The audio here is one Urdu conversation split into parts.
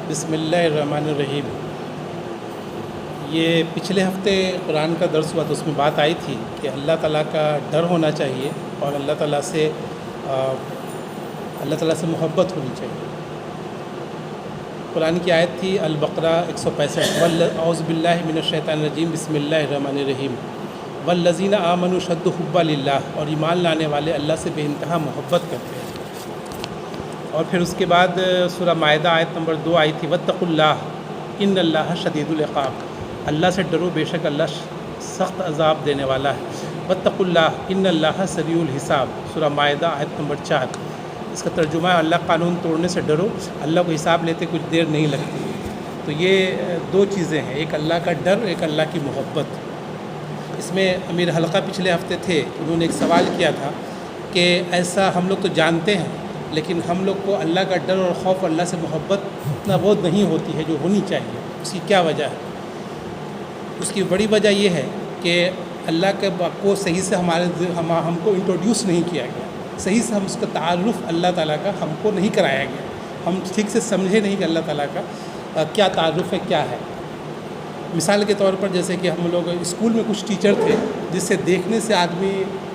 بسم اللہ الرحمن الرحیم۔ یہ پچھلے ہفتے قرآن کا درس ہوا تو اس میں بات آئی تھی کہ اللہ تعالیٰ کا ڈر ہونا چاہیے اور اللہ تعالیٰ سے محبت ہونی چاہیے۔ قرآن کی آیت تھی البقرہ 165 اعوذ باللہ من الشیطان الرجیم بسم اللہ الرحمن الرحیم والذین آمنوا اشد حبا للہ، اور ایمان لانے والے اللہ سے بے انتہا محبت کرتے ہیں۔ اور پھر اس کے بعد سورہ مائدہ آیت نمبر 2 آئی تھی واتقوا اللہ ان اللہ شدید العقاب، اللہ سے ڈرو بے شک اللہ سخت عذاب دینے والا ہے۔ واتقوا اللہ ان اللہ سریع الحساب، سورہ مائدہ آیت نمبر 4۔ اس کا ترجمہ ہے اللہ قانون توڑنے سے ڈرو، اللہ کو حساب لیتے کچھ دیر نہیں لگتی۔ تو یہ دو چیزیں ہیں، ایک اللہ کا ڈر، ایک اللہ کی محبت۔ اس میں امیر حلقہ پچھلے ہفتے تھے، انہوں نے ایک سوال کیا تھا کہ ایسا ہم لوگ تو جانتے ہیں لیکن ہم لوگ کو اللہ کا ڈر اور خوف، اللہ سے محبت اتنا بہت نہیں ہوتی ہے جو ہونی چاہیے، اس کی کیا وجہ ہے؟ اس کی بڑی وجہ یہ ہے کہ اللہ کے کو صحیح سے ہم کو انٹروڈیوس نہیں کیا گیا، صحیح سے ہم اس کا تعارف اللہ تعالیٰ کا ہم کو نہیں کرایا گیا، ہم ٹھیک سے سمجھے نہیں کہ اللہ تعالیٰ کا کیا تعارف ہے، کیا ہے۔ مثال کے طور پر جیسے کہ ہم لوگ اسکول میں کچھ ٹیچر تھے جس سے دیکھنے سے آدمی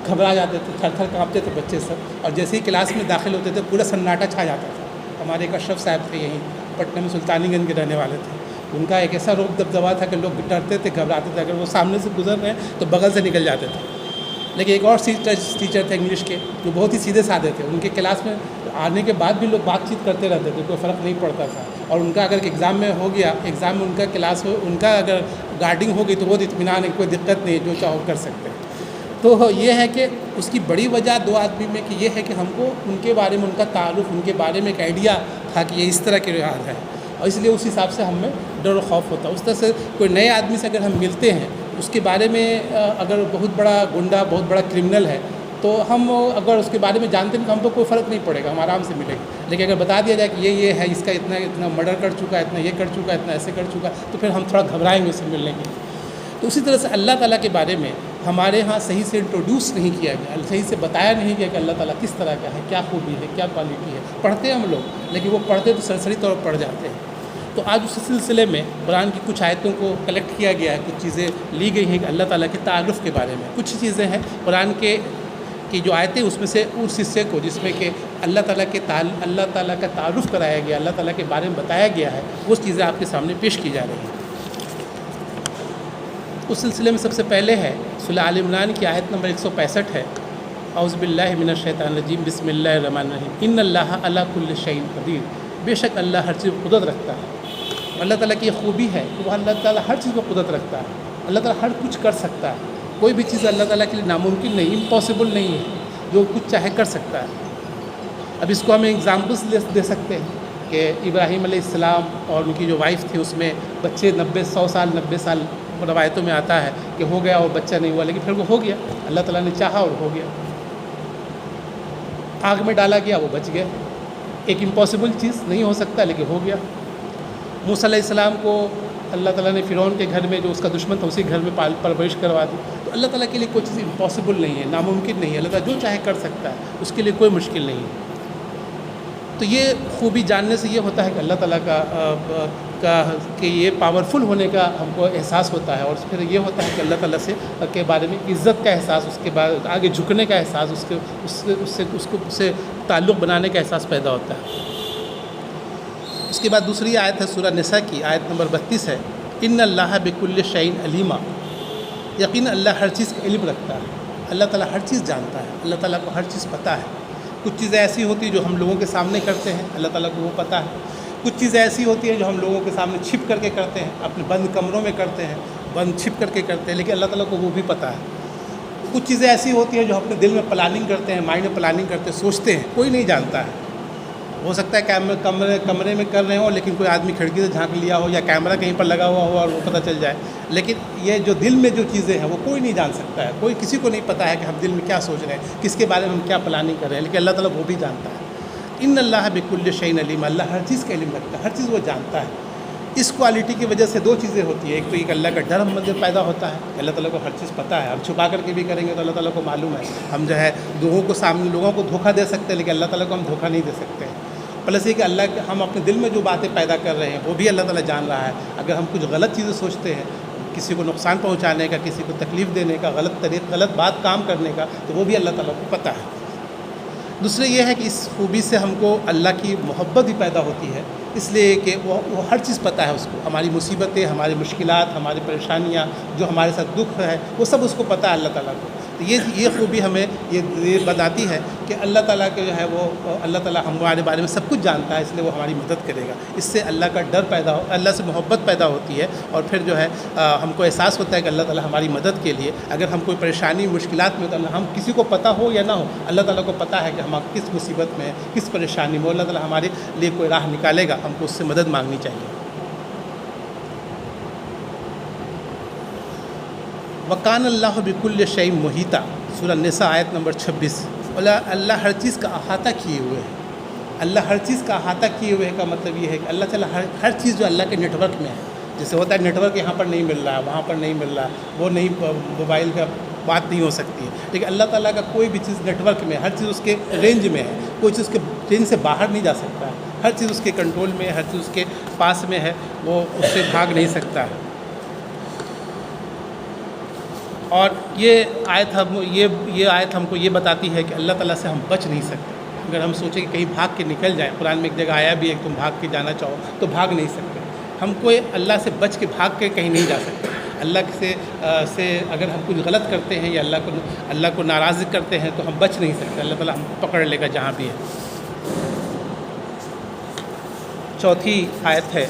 گھبرا جاتے تھے، تھر تھر کانپتے تھے بچے سب، اور جیسے ہی کلاس میں داخل ہوتے تھے پورا سناٹا چھا جاتا تھا۔ ہمارے ایک اشرف صاحب تھے، یہیں پٹنہ میں سلطانی گنج کے رہنے والے تھے، ان کا ایک ایسا روب دبدبا تھا کہ لوگ ڈرتے تھے، گھبراتے تھے، اگر وہ سامنے سے گزر رہے ہیں تو بغل سے نکل جاتے تھے۔ لیکن ایک اور ٹیچر تھے انگلش کے جو بہت ہی سیدھے سادھے تھے، ان کے کلاس میں آنے کے بعد بھی لوگ بات چیت کرتے رہتے تھے، کوئی فرق نہیں پڑتا تھا، اور ان کا اگر ایگزام میں ہو گیا، ایگزام میں ان کا کلاس ہو، ان کا اگر گارڈنگ ہو گئی تو بہت اطمینان ہے، کوئی دقت نہیں ہے، جو چاہو کر سکتے ہیں۔ تو یہ ہے کہ اس کی بڑی وجہ دو آدمی میں کہ یہ ہے کہ ہم کو ان کے بارے میں ان کا تعارف، ان کے بارے میں ایک آئیڈیا تھا کہ یہ اس طرح کے رواج ہے، اور اس لیے اس حساب سے ہم میں ڈر و خوف ہوتا ہے۔ اس طرح سے کوئی نئے آدمی سے اگر ہم ملتے ہیں، اس کے بارے میں اگر بہت بڑا گنڈا، بہت بڑا کرمنل ہے، تو ہم اگر اس کے بارے میں جانتے ہیں تو ہم کو کوئی فرق نہیں پڑے گا، ہم آرام سے ملیں گے۔ لیکن اگر بتا دیا جائے کہ یہ ہے، اس کا اتنا مرڈر کر چکا ہے، اتنا یہ کر چکا ہے، اتنا ایسے کر چکا ہے، تو پھر ہم تھوڑا گھبرائیں گے اس سے ملنے کے لیے۔ تو اسی طرح سے اللہ تعالیٰ کے بارے میں ہمارے ہاں صحیح سے انٹروڈیوس نہیں کیا گیا، صحیح سے بتایا نہیں گیا کہ اللہ تعالیٰ کس طرح کا ہے، کیا خوبی ہے، کیا کوالٹی ہے۔ پڑھتے ہیں ہم لوگ، لیکن وہ پڑھتے تو سرسری طور پر پڑھ جاتے ہیں۔ تو آج اس سلسلے میں قرآن کی کچھ آیتوں کو کلیکٹ کیا گیا ہے، کچھ چیزیں لی گئی ہیں کہ اللہ تعالیٰ کے تعارف کے بارے میں۔ کچھ چیزیں ہیں قرآن کی جو آیتیں، اس میں سے اس حصے کو جس میں کہ اللہ تعالیٰ کا تعارف کرایا گیا، اللہ تعالیٰ کے بارے میں بتایا گیا ہے، وہ چیزیں آپ کے سامنے پیش کی جا رہی ہیں۔ اس سلسلے میں سب سے پہلے ہے سورہ آل عمران کی آیت نمبر 165 ہے اعوذ باللہ من الشیطان الرجیم بسم اللہ الرحمن الرحیم ان اللہ علی کل شیء قدیر، بے شک اللہ ہر چیز پر قدرت رکھتا ہے۔ اللہ تعالیٰ کی یہ خوبی ہے کہ وہ اللہ تعالیٰ ہر چیز پر قدرت رکھتا ہے، اللہ تعالیٰ ہر کچھ کر سکتا ہے، کوئی بھی چیز اللہ تعالیٰ کے لیے ناممکن نہیں، امپاسبل نہیں ہے، جو کچھ چاہے کر سکتا ہے۔ اب اس کو ہم ایگزامپلس دے سکتے ہیں کہ ابراہیم علیہ السلام اور ان کی جو وائف تھی، اس میں بچے 90 سال روایتوں میں آتا ہے کہ ہو گیا اور بچہ نہیں ہوا، لیکن پھر وہ ہو گیا، اللہ تعالیٰ نے چاہا اور ہو گیا۔ آگ میں ڈالا گیا، وہ بچ گئے، ایک امپاسبل چیز نہیں ہو سکتا لیکن ہو گیا۔ موسیٰ علیہ السلام کو اللہ تعالیٰ نے فرعون کے گھر میں جو اس کا دشمن تھا اسی گھر میں پرورش کروا دی۔ تو اللہ تعالیٰ کے لیے کوئی چیز امپاسبل نہیں ہے، ناممکن نہیں ہے، اللہ تعالیٰ جو چاہے کر سکتا ہے، اس کے لیے کوئی مشکل نہیں ہے۔ تو یہ خوبی جاننے سے یہ ہوتا ہے کہ اللہ تعالیٰ کہ یہ پاورفل ہونے کا ہم کو احساس ہوتا ہے، اور پھر یہ ہوتا ہے کہ اللہ تعالیٰ کے بارے میں عزت کا احساس، اس کے بعد آگے جھکنے کا احساس، اس سے تعلق بنانے کا احساس پیدا ہوتا ہے۔ اس کے بعد دوسری آیت ہے سورہ نساء کی آیت نمبر 32 ہے ان اللہ بکل شیء علیما، یقینا اللہ ہر چیز کا علم رکھتا ہے، اللہ تعالیٰ ہر چیز جانتا ہے، اللہ تعالیٰ کو ہر چیز پتہ ہے۔ کچھ چیزیں ایسی ہوتی ہیں جو ہم لوگوں کے سامنے کرتے ہیں، اللہ تعالیٰ کو وہ پتہ ہے۔ کچھ چیزیں ایسی ہوتی ہیں جو ہم لوگوں کے سامنے چھپ کر کے کرتے ہیں، اپنے بند کمروں میں کرتے ہیں، بند چھپ کر کے کرتے ہیں، لیکن اللہ تعالیٰ کو وہ بھی پتہ ہے۔ کچھ چیزیں ایسی ہوتی ہیں جو اپنے دل میں پلاننگ کرتے ہیں، مائنڈ میں پلاننگ کرتے ہیں، سوچتے ہیں، کوئی نہیں جانتا ہے۔ ہو سکتا ہے کمرے میں کر رہے ہوں، لیکن کوئی آدمی کھڑکی سے جھانک لیا ہو، یا کیمرہ کہیں پر لگا ہوا ہو اور وہ پتہ چل جائے، لیکن یہ جو دل میں جو چیزیں ہیں وہ کوئی نہیں جان سکتا ہے، کوئی کسی کو نہیں پتہ ہے کہ ہم دل میں کیا سوچ رہے ہیں، کس کے بارے میں ہم کیا پلاننگ کر رہے ہیں، لیکن اللہ تعالیٰ وہ بھی جانتا ہے۔ ان اللہ بکل شیء علیم، اللہ ہر چیز کا علم رکھتا ہے، ہر چیز وہ جانتا ہے۔ اس کوالٹی کی وجہ سے دو چیزیں ہوتی ہیں، ایک تو ایک اللہ کا ڈر ہم میں پیدا ہوتا ہے، اللہ تعالیٰ کو ہر چیز پتہ ہے، ہم چھپا کر کے بھی کریں گے تو اللہ تعالیٰ کو معلوم ہے، ہم جو ہے لوگوں کو دھوکہ دے سکتے ہیں لیکن اللہ تعالیٰ کو ہم دھوکہ نہیں دے سکتے ہیں۔ پلس یہ کہ اللہ کے ہم اپنے دل میں جو باتیں پیدا کر رہے ہیں وہ بھی اللہ تعالیٰ جان رہا ہے. اگر ہم کچھ غلط چیزیں سوچتے ہیں، کسی کو نقصان پہنچانے کا، کسی کو تکلیف دینے کا، غلط بات کام کرنے کا، تو وہ بھی اللہ تعالیٰ کو پتہ ہے. دوسرے یہ ہے کہ اس خوبی سے ہم کو اللہ کی محبت بھی پیدا ہوتی ہے، اس لیے کہ وہ ہر چیز پتہ ہے اس کو، ہماری مصیبتیں، ہماری مشکلات، ہماری پریشانیاں، جو ہمارے ساتھ دکھ ہے، وہ سب اس کو پتہ ہے اللہ تعالیٰ کو. تو یہ خوبی ہمیں یہ بتاتی ہے کہ اللہ تعالیٰ کے جو ہے وہ اللہ تعالیٰ ہمارے بارے میں سب کچھ جانتا ہے، اس لیے وہ ہماری مدد کرے گا. اس سے اللہ کا ڈر اللہ سے محبت پیدا ہوتی ہے، اور پھر جو ہے ہم کو احساس ہوتا ہے کہ اللہ تعالیٰ ہماری مدد کے لیے، اگر ہم کوئی پریشانی مشکلات میں، تو ہم کسی کو پتہ ہو یا نہ ہو، اللہ تعالیٰ کو پتہ ہے کہ ہم کس مصیبت میں، کس پریشانی میں، اللہ تعالیٰ ہمارے لیے کوئی راہ نکالے گا، ہم کو اس سے مدد مانگنی چاہیے. وَقَانَ اللَّهُ بِكُلِّ شَيْءٍ مُحِيطًا، سورہ النساء آیت نمبر 26. اللہ ہر چیز کا احاطہ کیے ہوئے ہے. اللہ ہر چیز کا احاطہ کیے ہوئے کا مطلب یہ ہے کہ اللہ تعالیٰ ہر چیز جو اللہ کے نیٹ ورک میں ہے، جیسے ہوتا ہے نیٹ ورک یہاں پر نہیں مل رہا ہے، وہاں پر نہیں مل رہا ہے، وہ نہیں، موبائل کا بات نہیں ہو سکتی ہے، لیکن اللہ تعالیٰ کا کوئی بھی چیز نیٹ ورک میں ہے، ہر چیز اس کے رینج میں ہے، کوئی چیز اس کے رینج سے باہر نہیں جا سکتا ہے، ہر چیز اس کے کنٹرول میں ہے، ہر چیز اس کے پاس میں ہے، وہ اس سے بھاگ نہیں سکتا ہے. اور یہ آیت ہم کو یہ بتاتی ہے کہ اللہ تعالیٰ سے ہم بچ نہیں سکتے. اگر ہم سوچیں کہ کہیں بھاگ کے نکل جائیں، قرآن میں ایک جگہ آیا بھی ہے کہ تم بھاگ کے جانا چاہو تو بھاگ نہیں سکتے. ہم کوئی اللہ سے بچ کے بھاگ کے کہیں نہیں جا سکتے. اللہ سے اگر ہم کچھ غلط کرتے ہیں یا اللہ کو ناراض کرتے ہیں تو ہم بچ نہیں سکتے. اللہ تعالیٰ ہم کو پکڑ لے گا جہاں بھی ہے. چوتھی آیت ہے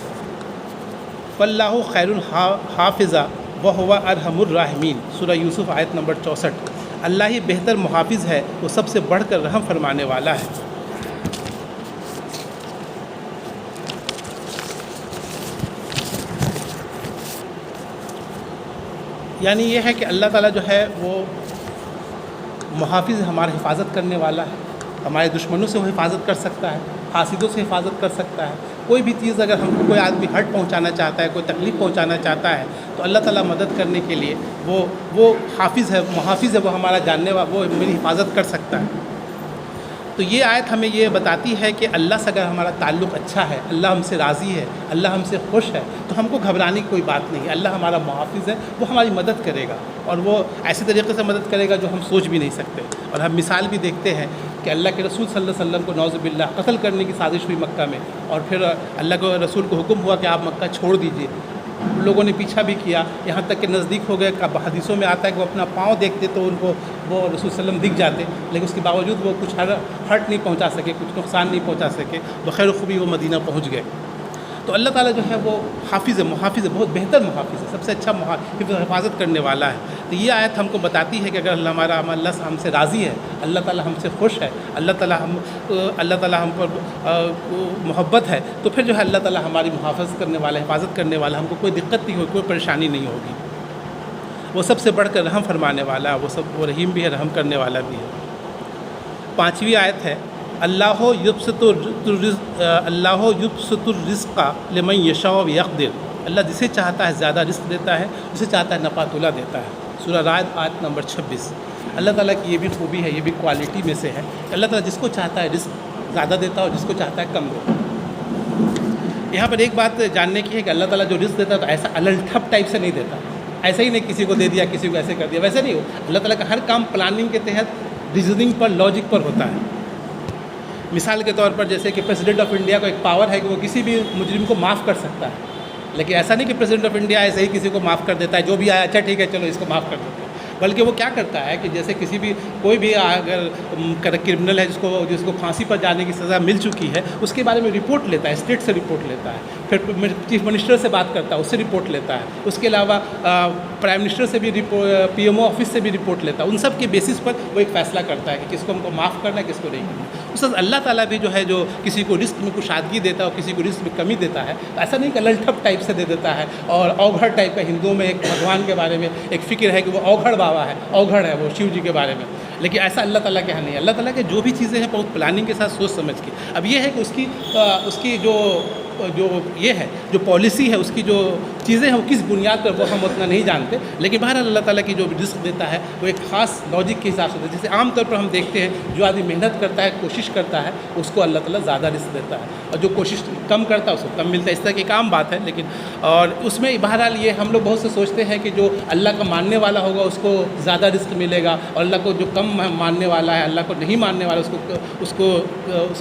فَاللَّهُ خَيْرٌ حَافِظًا وَهُوَ أَرْحَمُ الرَّاحِمِينَ، سورہ یوسف آیت نمبر 64. اللہ ہی بہتر محافظ ہے، وہ سب سے بڑھ کر رحم فرمانے والا ہے. یعنی یہ ہے کہ اللہ تعالیٰ جو ہے وہ محافظ، ہماری حفاظت کرنے والا ہے. ہمارے دشمنوں سے وہ حفاظت کر سکتا ہے، حاسدوں سے حفاظت کر سکتا ہے. کوئی بھی چیز اگر ہم کو کوئی آدمی ہرٹ پہنچانا چاہتا ہے، کوئی تکلیف پہنچانا چاہتا ہے، تو اللہ تعالیٰ مدد کرنے کے لیے وہ حافظ ہے، محافظ ہے، وہ ہمارا جاننے والا، وہ میری حفاظت کر سکتا ہے. تو یہ آیت ہمیں یہ بتاتی ہے کہ اللہ سے اگر ہمارا تعلق اچھا ہے، اللہ ہم سے راضی ہے، اللہ ہم سے خوش ہے، تو ہم کو گھبرانے کی کوئی بات نہیں ہے. اللہ ہمارا محافظ ہے، وہ ہماری مدد کرے گا، اور وہ ایسے طریقے سے مدد کرے گا جو ہم سوچ بھی نہیں سکتے. اور ہم مثال بھی دیکھتے ہیں کہ اللہ کے رسول صلی اللہ علیہ وسلم کو نعوذ باللہ قتل کرنے کی سازش ہوئی مکہ میں، اور پھر اللہ کے رسول کو حکم ہوا کہ آپ مکہ چھوڑ دیجیے. لوگوں نے پیچھا بھی کیا، یہاں تک کہ نزدیک ہو گئے. حدیثوں میں آتا ہے کہ وہ اپنا پاؤں دیکھتے تو ان کو وہ رسول صلی اللہ علیہ وسلم دکھ جاتے، لیکن اس کے باوجود وہ کچھ ہرٹ نہیں پہنچا سکے، کچھ نقصان نہیں پہنچا سکے. بخیر و خوبی وہ مدینہ پہنچ گئے. تو اللہ تعالیٰ جو ہے وہ حافظ ہے، محافظ ہے، بہت بہتر محافظ ہے، سب سے اچھا حفاظت کرنے والا ہے. تو یہ آیت ہم کو بتاتی ہے کہ اگر اللہ ہم سے راضی ہے، اللہ تعالیٰ ہم سے خوش ہے، اللہ تعالیٰ ہم پر محبت ہے، تو پھر جو ہے اللہ تعالیٰ ہماری محافظت کرنے والا، حفاظت کرنے والا، ہم کو کوئی دقت نہیں ہوگی، کوئی پریشانی نہیں ہوگی. وہ سب سے بڑھ کر رحم فرمانے والا ہے، وہ رحیم بھی ہے، رحم کرنے والا بھی ہے. پانچویں آیت ہے اللہ یبسط الرزق لمن یشاء ویقدر، اللہ جسے چاہتا ہے زیادہ رزق دیتا ہے، جسے چاہتا ہے نپاتولا دیتا ہے. سورہ رعد آیت نمبر 26. اللہ تعالیٰ کی یہ بھی خوبی ہے، یہ بھی کوالٹی میں سے ہے کہ اللہ تعالیٰ جس کو چاہتا ہے رزق زیادہ دیتا ہے، اور جس کو چاہتا ہے کم دیتا ہے. یہاں پر ایک بات جاننے کی ہے کہ اللہ تعالیٰ جو رزق دیتا ہے تو ایسا الٹھپ ٹائپ سے نہیں دیتا، ایسا ہی نہیں کسی کو دے دیا، کسی کو ایسے کر دیا، ویسے نہیں ہو. اللہ تعالیٰ کا ہر کام پلاننگ کے تحت، ریزننگ پر، لاجک پر ہوتا ہے. مثال کے طور پر جیسے کہ پریزیڈنٹ آف انڈیا کو ایک پاور ہے کہ وہ کسی بھی مجرم کو معاف کر سکتا ہے، لیکن ایسا نہیں کہ پریزیڈنٹ آف انڈیا ایسے ہی کسی کو معاف کر دیتا ہے، جو بھی آیا اچھا ٹھیک ہے چلو اس کو معاف کر دیتا ہے. بلکہ وہ کیا کرتا ہے کہ جیسے کوئی بھی اگر کرمنل ہے جس کو پھانسی پر جانے کی سزا مل چکی ہے، اس کے بارے میں رپورٹ لیتا ہے، اسٹیٹ سے رپورٹ لیتا ہے، پھر چیف منسٹر سے بات کرتا ہے، اس سے رپورٹ لیتا ہے. اس کے علاوہ پرائم منسٹر سے بھی پی ایم او آفس سے بھی رپورٹ لیتا ہے. ان سب کے بیسس پر وہ ایک فیصلہ کرتا ہے کہ کس کو ہم کو معاف کرنا ہے، کس کو نہیں کرنا. اس وقت اللہ تعالیٰ بھی جو ہے جو کسی کو رزق میں کشادگی دیتا ہے اور کسی کو رزق میں کمی دیتا ہے، ایسا نہیں کہ للٹھپ ٹائپ سے دے دیتا ہے اور اوگھڑ ٹائپ کا. ہندوؤں میں ایک بھگوان کے بارے میں ایک فکر ہے کہ وہ اوگھڑ بابا ہے، اوگھڑ ہے وہ شیو جی کے بارے میں، لیکن ایسا اللہ تعالیٰ کے یہاں نہیں ہے. اللہ تعالیٰ کے جو بھی چیزیں ہیں بہت پلاننگ کے ساتھ سوچ سمجھ کے. اب یہ ہے کہ اس کی جو یہ ہے جو پالیسی ہے، اس کی جو چیزیں ہیں وہ کس بنیاد پر، وہ ہم اتنا نہیں جانتے، لیکن بہرحال اللہ تعالیٰ کی جو رزق دیتا ہے وہ ایک خاص لاجک کے حساب سے دیتا ہے. جیسے عام طور پر ہم دیکھتے ہیں جو آدمی محنت کرتا ہے، کوشش کرتا ہے، اس کو اللہ تعالیٰ زیادہ رزق دیتا ہے، اور جو کوشش کم کرتا ہے اس کو کم ملتا ہے. اس طرح کی ایک عام بات ہے. لیکن اور اس میں بہرحال یہ ہم لوگ بہت سے سوچتے ہیں کہ جو اللہ کا ماننے والا ہوگا اس کو زیادہ رزق ملے گا، اور اللہ کو جو کم ماننے والا ہے، اللہ کو نہیں ماننے والا اس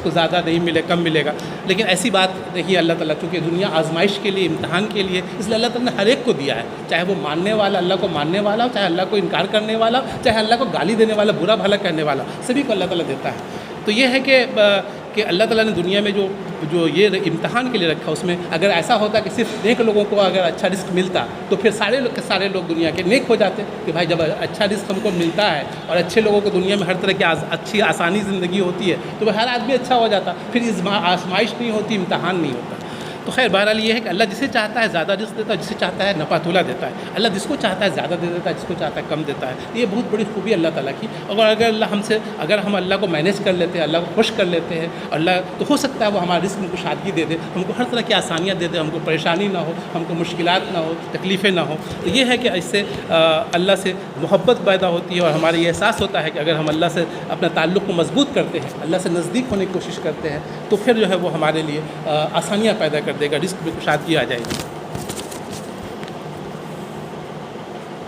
کو زیادہ نہیں ملے، کم ملے گا. لیکن ایسی بات نہیں. اللہ تعالیٰ چونکہ دنیا آزمائش کے لیے، امتحان کے لیے، اس لیے اللہ تعالیٰ نے ہر ایک کو دیا ہے، چاہے وہ ماننے والا، اللہ کو ماننے والا ہو، چاہے اللہ کو انکار کرنے والا ہو، چاہے اللہ کو گالی دینے والا، برا بھلا کہنے والا، سبھی کو اللہ تعالیٰ دیتا ہے. تو یہ ہے کہ اللہ تعالیٰ نے دنیا میں جو یہ امتحان کے لیے رکھا، اس میں اگر ایسا ہوتا کہ صرف نیک لوگوں کو اگر اچھا رزق ملتا تو پھر سارے لوگ دنیا کے نیک ہو جاتے. کہ بھائی جب اچھا رزق ہم کو ملتا ہے اور اچھے لوگوں کو دنیا میں ہر طرح کی اچھی آسانی زندگی ہوتی ہے تو ہر آدمی اچھا ہو جاتا، پھر آزمائش نہیں ہوتی، امتحان نہیں ہوتا. تو خیر بہرحال یہ ہے کہ اللہ جسے چاہتا ہے زیادہ رزق دیتا ہے، جسے چاہتا ہے نپا تولا دیتا ہے. اللہ جس کو چاہتا ہے زیادہ دے دیتا ہے، جس کو چاہتا ہے کم دیتا ہے. یہ بہت بڑی خوبی اللہ تعالیٰ کی. اور اگر ہم اللہ کو مینیج کر لیتے ہیں، اللہ کو خوش کر لیتے ہیں، اللہ تو ہو سکتا ہے وہ ہمارے رزق میں کشادگی دے دے، ہم کو ہر طرح کی آسانیاں دے دے، ہم کو پریشانی نہ ہو، ہم کو مشکلات نہ ہو، تکلیفیں نہ ہو. تو یہ ہے کہ اس سے اللہ سے محبت پیدا ہوتی ہے، اور ہمارا یہ احساس ہوتا ہے کہ اگر ہم اللہ سے اپنا تعلق کو مضبوط کرتے ہیں، اللہ سے نزدیک ہونے کی کوشش کرتے ہیں، تو پھر جو ہے وہ ہمارے لیے آسانیاں پیدا کر دے گا، رزق میں کشادگی آ جائے گی.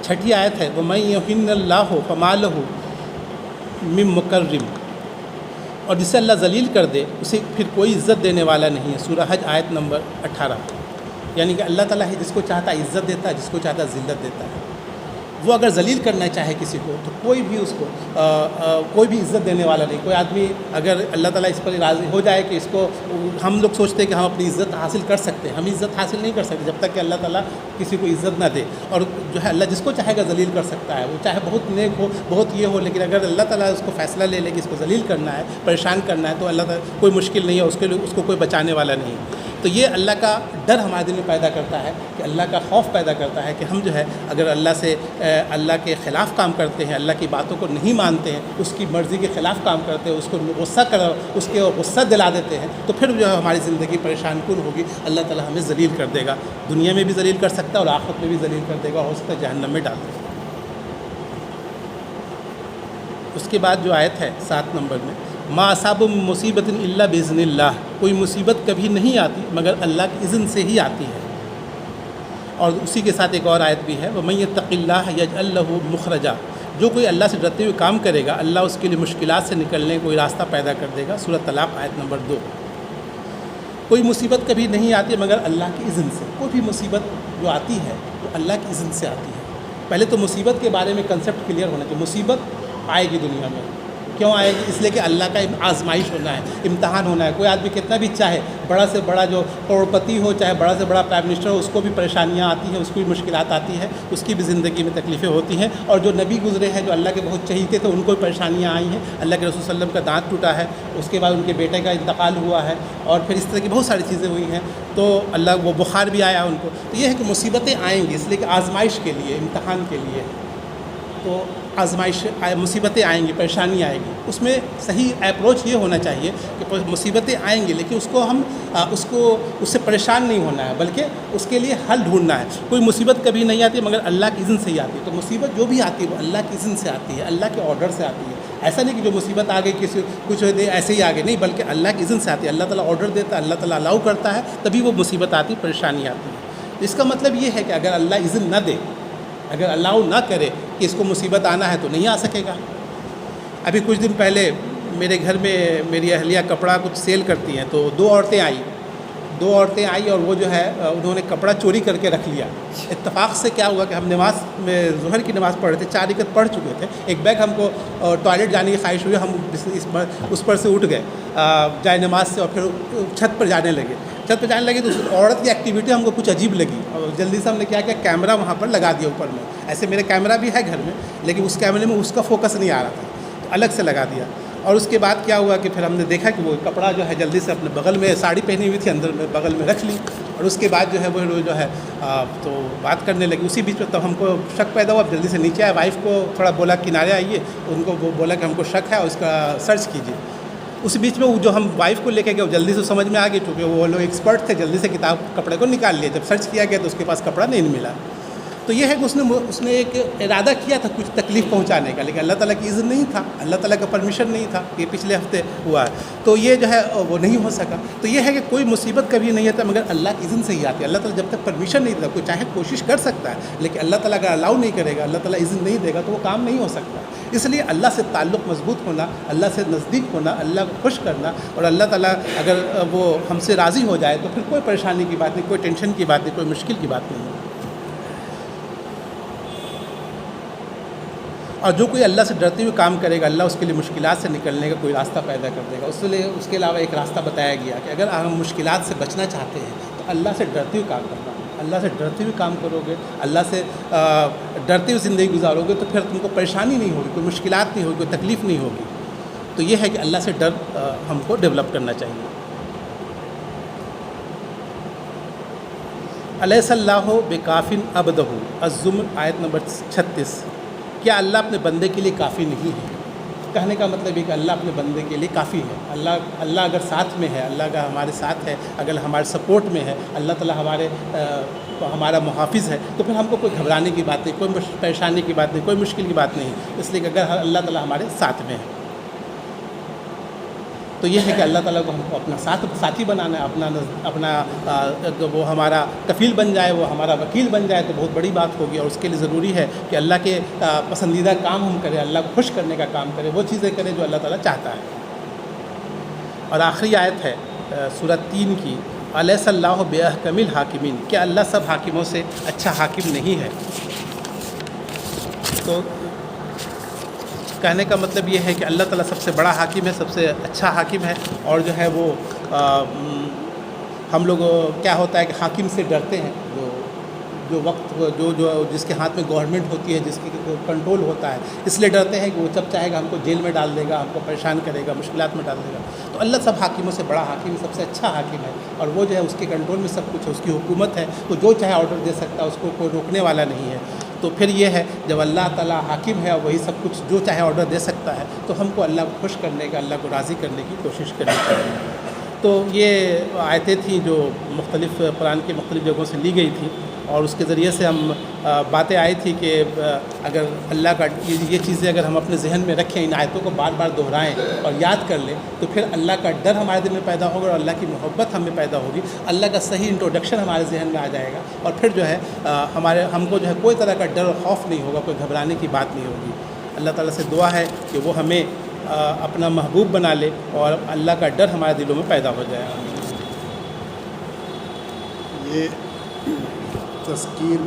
چھٹی آیت ہے وَمَن يُهِنِ اللَّهُ فَمَا لَهُ مِن مُكَرِّمٍ، اور جسے اللہ ذلیل کر دے اسے پھر کوئی عزت دینے والا نہیں ہے. سورہ حج آیت نمبر 18. یعنی کہ اللہ تعالیٰ ہی جس کو چاہتا ہے عزت دیتا ہے، جس کو چاہتا ہے ذلت دیتا ہے. وہ اگر ذلیل کرنا چاہے کسی کو تو کوئی بھی اس کو کوئی بھی عزت دینے والا نہیں. کوئی آدمی اگر اللہ تعالیٰ اس پر راضی ہو جائے کہ اس کو، ہم لوگ سوچتے ہیں کہ ہم اپنی عزت حاصل کر سکتے ہیں، ہم عزت حاصل نہیں کر سکتے جب تک کہ اللہ تعالیٰ کسی کو عزت نہ دے. اور جو ہے اللہ جس کو چاہے گا ذلیل کر سکتا ہے، وہ چاہے بہت نیک ہو، بہت یہ ہو، لیکن اگر اللہ تعالیٰ اس کو فیصلہ لے لے کہ اس کو ذلیل کرنا ہے، پریشان کرنا ہے، تو اللہ تعالیٰ کوئی مشکل نہیں ہے اس کے لیے، اس کو کوئی بچانے والا نہیں. تو یہ اللہ کا ڈر ہمارے دل میں پیدا کرتا ہے، کہ اللہ کا خوف پیدا کرتا ہے کہ ہم جو ہے اگر اللہ کے خلاف کام کرتے ہیں، اللہ کی باتوں کو نہیں مانتے ہیں، اس کی مرضی کے خلاف کام کرتے ہیں، اس کو غصہ دلا دیتے ہیں، تو پھر جو ہے ہماری زندگی پریشان کن ہوگی. اللہ تعالیٰ ہمیں ذلیل کر دے گا، دنیا میں بھی ذلیل کر سکتا ہے اور آخرت میں بھی ذلیل کر دے گا، ہو سکتا ہے جہنم میں ڈال دے گا. اس کے بعد جو آیت ہے 7 نمبر میں، ما اصاب مصیبت الا باذن اللہ، کوئی مصیبت کبھی نہیں آتی مگر اللہ کے اذن سے ہی آتی ہے. اور اسی کے ساتھ ایک اور آیت بھی ہے وَمَن يَتَّقِ اللَّهَ يَجْعَل لَّهُ مُخْرَجًا، جو کوئی اللہ سے ڈرتے ہوئے کام کرے گا اللہ اس کے لیے مشکلات سے نکلنے کوئی راستہ پیدا کر دے گا. سورۃ طلاق آیت نمبر 2. کوئی مصیبت کبھی نہیں آتی مگر اللہ کے اذن سے. کوئی بھی مصیبت جو آتی ہے وہ اللہ کے اذن سے آتی ہے. پہلے تو مصیبت کے بارے میں کنسیپٹ کلیئر ہونا چاہیے. مصیبت آئے گی دنیا میں، کیوں آئے گی؟ اس لیے کہ اللہ کا آزمائش ہونا ہے، امتحان ہونا ہے. کوئی آدمی کتنا بھی چاہے، بڑا سے بڑا جو کروڑپتی ہو، چاہے بڑا سے بڑا پرائم منسٹر ہو، اس کو بھی پریشانیاں آتی ہیں، اس کو بھی مشکلات آتی ہیں، اس کی بھی زندگی میں تکلیفیں ہوتی ہیں. اور جو نبی گزرے ہیں جو اللہ کے بہت چہیتے تھے ان کو بھی پریشانیاں آئی ہیں. اللہ کے رسول صلی اللہ علیہ وسلم کا دانت ٹوٹا ہے، اس کے بعد ان کے بیٹے کا انتقال ہوا ہے، اور پھر اس طرح کی بہت ساری چیزیں ہوئی ہیں. تو اللہ وہ بخار بھی آیا ان کو. تو یہ ہے کہ مصیبتیں آئیں گی، اس لیے کہ آزمائش کے لیے، امتحان کے لیے. تو مصیبتیں آئیں گی، پریشانی آئے گی. اس میں صحیح اپروچ یہ ہونا چاہیے کہ مصیبتیں آئیں گی لیکن اس سے پریشان نہیں ہونا ہے، بلکہ اس کے لیے حل ڈھونڈنا ہے. کوئی مصیبت کبھی نہیں آتی مگر اللہ کے اذن سے ہی آتی ہے. تو مصیبت جو بھی آتی ہے وہ اللہ کے اذن سے آتی ہے، اللہ کے آرڈر سے آتی ہے. ایسا نہیں کہ جو مصیبت آ گئی کچھ ایسے ہی آ گئی، نہیں، بلکہ اللہ کے اذن سے آتی ہے. اللہ تعالیٰ آرڈر دیتا ہے، اللہ تعالیٰ الاؤ کرتا ہے، تبھی وہ مصیبت آتی، پریشانی آتی ہے. اس کا مطلب یہ ہے کہ اگر اللہ اذن نہ دے، اگر الاؤ نہ کرے کہ اس کو مصیبت آنا ہے تو نہیں آ سکے گا. ابھی کچھ دن پہلے میرے گھر میں میری اہلیہ کپڑا کچھ سیل کرتی ہیں، تو دو عورتیں آئیں اور وہ جو ہے انہوں نے کپڑا چوری کر کے رکھ لیا. اتفاق سے کیا ہوا کہ ہم نماز میں ظہر کی نماز پڑھ رہے تھے، 4 رکعت پڑھ چکے تھے. ایک بیگ ہم کو ٹوائلٹ جانے کی خواہش ہوئی، ہم اس پر سے اٹھ گئے جائے نماز سے، اور پھر چھت پر جانے لگے. چھت پہ جانے لگے تو اس عورت کی ایکٹیویٹی ہم کو کچھ عجیب لگی، اور جلدی سے ہم نے کیا کیمرہ وہاں پر لگا دیا اوپر میں. ایسے میرے کیمرہ بھی ہے گھر میں، لیکن اس کیمرے میں اس کا فوکس نہیں آ رہا تھا، تو الگ سے لگا دیا. اور اس کے بعد کیا ہوا کہ پھر ہم نے دیکھا کہ وہ کپڑا جو ہے جلدی سے اپنے بغل میں، ساڑی پہنی ہوئی تھی اندر میں بغل میں رکھ لی. اور اس کے بعد جو ہے وہ جو ہے تو بات کرنے لگی. اسی بیچ میں تب ہم کو شک پیدا ہوا، جلدی سے نیچے آئے، وائف کو تھوڑا بولا کنارے آئیے، ان کو وہ بولا کہ ہم کو شک ہے اور اس کا سرچ کیجیے. اس بیچ میں وہ جو ہم وائف کو لے کے گئے وہ جلدی سے سمجھ میں آ گئی، چونکہ وہ لوگ ایکسپرٹ تھے، جلدی سے کپڑے کو نکال لیا، جب سرچ کیا گیا تو اس کے پاس کپڑا نہیں ملا. تو یہ ہے کہ اس نے ایک ارادہ کیا تھا کچھ تکلیف پہنچانے کا، لیکن اللہ تعالیٰ کی اذن نہیں تھا، اللہ تعالیٰ کا پرمیشن نہیں تھا. یہ پچھلے ہفتے ہوا ہے، تو یہ جو ہے وہ نہیں ہو سکا. تو یہ ہے کہ کوئی مصیبت کبھی نہیں آتا مگر اللہ کی اذن سے ہی آتی ہے. اللہ تعالیٰ جب تک پرمیشن نہیں دیتا، کوئی چاہے کوشش کر سکتا ہے، لیکن اللہ تعالیٰ اگر الاؤ نہیں کرے گا، اللہ تعالیٰ اذن نہیں دے گا تو وہ کام نہیں ہو سکتا. اس لیے اللہ سے تعلق مضبوط ہونا، اللہ سے نزدیک ہونا، اللہ کو خوش کرنا، اور اللہ تعالیٰ اگر وہ ہم سے راضی ہو جائے تو پھر کوئی پریشانی کی بات نہیں، کوئی ٹینشن کی بات نہیں، کوئی مشکل کی بات نہیں. اور جو کوئی اللہ سے ڈرتے ہوئے کام کرے گا، اللہ اس کے لیے مشکلات سے نکلنے کا کوئی راستہ پیدا کر دے گا. اس کے علاوہ ایک راستہ بتایا گیا کہ اگر ہم مشکلات سے بچنا چاہتے ہیں تو اللہ سے ڈرتے ہوئے کام کرنا. اللہ سے ڈرتے ہوئے کام کرو گے، اللہ سے ڈرتے ہوئے زندگی گزارو گے تو پھر تم کو پریشانی نہیں ہوگی، کوئی مشکلات نہیں ہوگی، کوئی تکلیف نہیں ہوگی. تو یہ ہے کہ اللہ سے ڈر ہم کو ڈیولپ کرنا چاہیے. الیس اللہ بکافٍ عبدہ، الزمر آیت نمبر 36. کیا اللہ اپنے بندے کے لیے کافی نہیں ہے؟ کہنے کا مطلب یہ کہ اللہ اپنے بندے کے لیے کافی ہے. اللہ اگر ساتھ میں ہے، اللہ اگر ہمارے ساتھ ہے، اگر ہمارے سپورٹ میں ہے، اللہ تعالیٰ ہمارا محافظ ہے، تو پھر ہم کو کوئی گھبرانے کی بات نہیں، کوئی پریشانی کی بات نہیں، کوئی مشکل کی بات نہیں. اس لیے کہ اگر اللہ تعالیٰ ہمارے ساتھ میں ہے تو یہ ہے کہ اللہ تعالیٰ کو ہم کو اپنا ساتھی بنانا ہے، اپنا وہ ہمارا کفیل بن جائے، وہ ہمارا وکیل بن جائے تو بہت بڑی بات ہوگی. اور اس کے لیے ضروری ہے کہ اللہ کے پسندیدہ کام ہم کریں، اللہ کو خوش کرنے کا کام کریں، وہ چیزیں کریں جو اللہ تعالیٰ چاہتا ہے. اور آخری آیت ہے سورۃ 3 کی، الیس اللہ باحکم الحاکمین، کیا اللہ سب حاکموں سے اچھا حاکم نہیں ہے؟ تو کہنے کا مطلب یہ ہے کہ اللہ تعالیٰ سب سے بڑا حاکم ہے، سب سے اچھا حاکم ہے. اور جو ہے وہ ہم لوگ کیا ہوتا ہے کہ حاکم سے ڈرتے ہیں، جو وقت جس کے ہاتھ میں گورنمنٹ ہوتی ہے، جس کی کنٹرول ہوتا ہے، اس لیے ڈرتے ہیں کہ وہ جب چاہے گا ہم کو جیل میں ڈال دے گا، ہم کو پریشان کرے گا، مشکلات میں ڈال دے گا. تو اللہ سب حاکموں سے بڑا حاکم ہے، سب سے اچھا حاکم ہے. اور وہ جو ہے اس کے کنٹرول میں سب کچھ ہے، اس کی حکومت ہے، وہ جو چاہے آرڈر دے سکتا ہے، اس کو کوئی روکنے والا نہیں ہے. تو پھر یہ ہے جب اللہ تعالیٰ حاکم ہے اور وہی سب کچھ جو چاہے آرڈر دے سکتا ہے تو ہم کو اللہ کو خوش کرنے کا، اللہ کو راضی کرنے کی کوشش کرنی چاہیے. تو یہ آیتیں تھیں جو مختلف قرآن کے مختلف جگہوں سے لی گئی تھیں، اور اس کے ذریعے سے ہم باتیں آئی تھی کہ اگر اللہ کا یہ چیزیں اگر ہم اپنے ذہن میں رکھیں، ان آیتوں کو بار بار دہرائیں اور یاد کر لیں تو پھر اللہ کا ڈر ہمارے دل میں پیدا ہوگا اور اللہ کی محبت ہم میں پیدا ہوگی. اللہ کا صحیح انٹروڈکشن ہمارے ذہن میں آ جائے گا اور پھر جو ہے ہم کو جو ہے کوئی طرح کا ڈر اور خوف نہیں ہوگا، کوئی گھبرانے کی بات نہیں ہوگی. اللہ تعالیٰ سے دعا ہے کہ وہ ہمیں اپنا محبوب بنا لے اور اللہ کا ڈر ہمارے دلوں میں پیدا ہو جائے. یہ تذکیر